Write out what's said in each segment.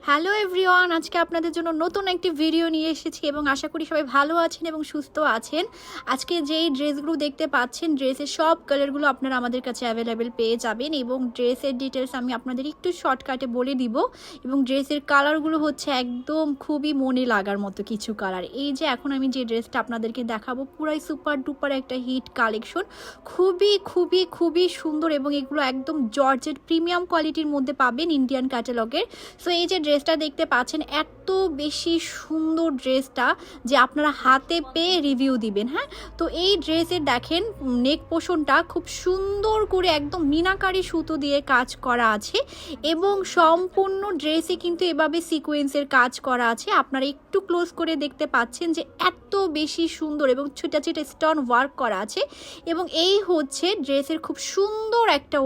Hello everyone, আজকে আপনাদের জন্য নতুন একটি ভিডিও নিয়ে এসেছি এবং আশা করি সবাই ভালো আছেন এবং সুস্থ আছেন। আজকে যেই ড্রেসগুলো দেখতে পাচ্ছেন, ড্রেসের সব কালারগুলো আপনারা আমাদের কাছে অ্যাভেলেবেল পেয়ে যাবেন এবং ড্রেসের ডিটেলস আমি আপনাদের একটু শর্টকাটে বলে দিব। এবং ড্রেসের কালারগুলো হচ্ছে একদম খুবই মনে লাগার মতো কিছু কালার। এই যে এখন আমি যে ড্রেসটা আপনাদেরকে দেখাবো, পুরাই সুপার ডুপার একটা হিট কালেকশন, খুবই খুবই খুবই সুন্দর এবং এগুলো একদম জর্জেট প্রিমিয়াম কোয়ালিটির মধ্যে পাবেন ইন্ডিয়ান ক্যাটালগের। সো এই যে ড্রেসটা দেখতে পাচ্ছেন, এত বেশি সুন্দর ড্রেসটা যে আপনারা হাতে পেয়ে রিভিউ দিবেন। হ্যাঁ, তো এই ড্রেসের দেখেন নেক পোষণটা খুব সুন্দর করে একদম মিনাকারি সুতো দিয়ে কাজ করা আছে এবং সম্পূর্ণ ড্রেসে কিন্তু এভাবে সিকোয়েন্সের কাজ করা আছে। আপনারা একটু ক্লোজ করে দেখতে পাচ্ছেন যে এত বেশি সুন্দর এবং ছোটা ছোটা স্টোন ওয়ার্ক করা আছে। এবং এই হচ্ছে ড্রেসের খুব সুন্দর একটা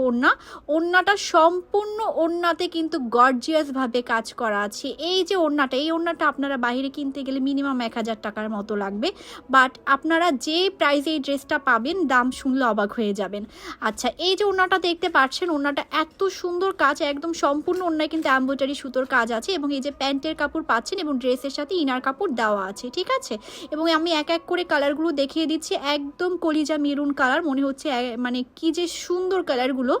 ওড়নাটা সম্পূর্ণ ওড়নাতে কিন্তু গর্জিয়াস ভাবে কাজ করা আছে। এই যে ওড়নাটা আপনারা বাইরে কিনতে গেলে মিনিমাম 1000 টাকার মতো লাগবে, বাট আপনারা যে প্রাইসে এই ড্রেসটা পাবেন দাম শুনলে অবাক হয়ে যাবেন। আচ্ছা, এই যে ওড়নাটা দেখতে পাচ্ছেন, ওড়নাটা এত সুন্দর কাজ, একদম সম্পূর্ণ ওড়নায় কিন্তু এমব্রয়ডারি সুতোর কাজ আছে এবং এই যে প্যান্টের কাপড় পাচ্ছেন এবং ড্রেসের সাথে ইনার কাপড় দেওয়া আছে, ঠিক আছে। এবং আমি এক এক করে কালারগুলো দেখিয়ে দিচ্ছি। একদম কলিজা মেরুন কালার, মনে হচ্ছে মানে কি যে সুন্দর কালারগুলো।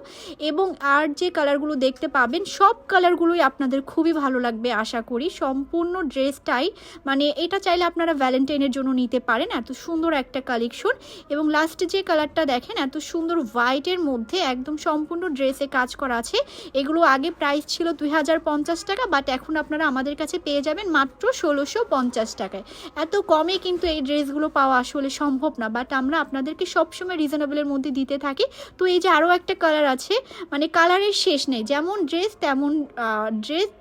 এবং আর যে কালারগুলো দেখতে পাবেন সব কালারগুলোই আপনাদের খুবই ভালো লাগবে আশা করি। সম্পূর্ণ ড্রেসটাই মানে এটা চাইলে আপনারা ভ্যালেন্টাইনের জন্য নিতে পারেন, এত সুন্দর একটা কালেকশন। এবং লাস্টে যে কালারটা দেখেন, এত সুন্দর হোয়াইটের মধ্যে একদম সম্পূর্ণ ড্রেসে কাজ করা আছে। এগুলো আগে প্রাইস ছিল 2050 টাকা, বাট এখন আপনারা আমাদের কাছে পেয়ে যাবেন মাত্র 1650 টাকায়। এত কমে কিন্তু এই ড্রেসগুলো পাওয়া আসলে সম্ভব না, বাট আমরা আপনাদেরকে সবসময় রিজনেবলের মধ্যে দিতে থাকি। তো এই যে আরও একটা কালার আছে, মানে কালারের শেষ নেই, যেমন ড্রেস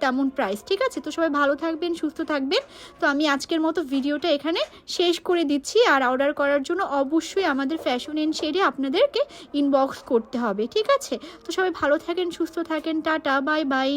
তেমন প্রাইস, ঠিক আছে। তো সবাই ভালো থাকবেন, সুস্থ থাকবেন। তো আমি আজকের মতো ভিডিওটা এখানে শেষ করে দিচ্ছি। আর অর্ডার করার জন্য অবশ্যই আমাদের ফ্যাশন এন্ড শেডে আপনাদেরকে ইনবক্স করতে হবে, ঠিক আছে। তো সবাই ভালো থাকেন, সুস্থ থাকেন, টাটা, বাই বাই।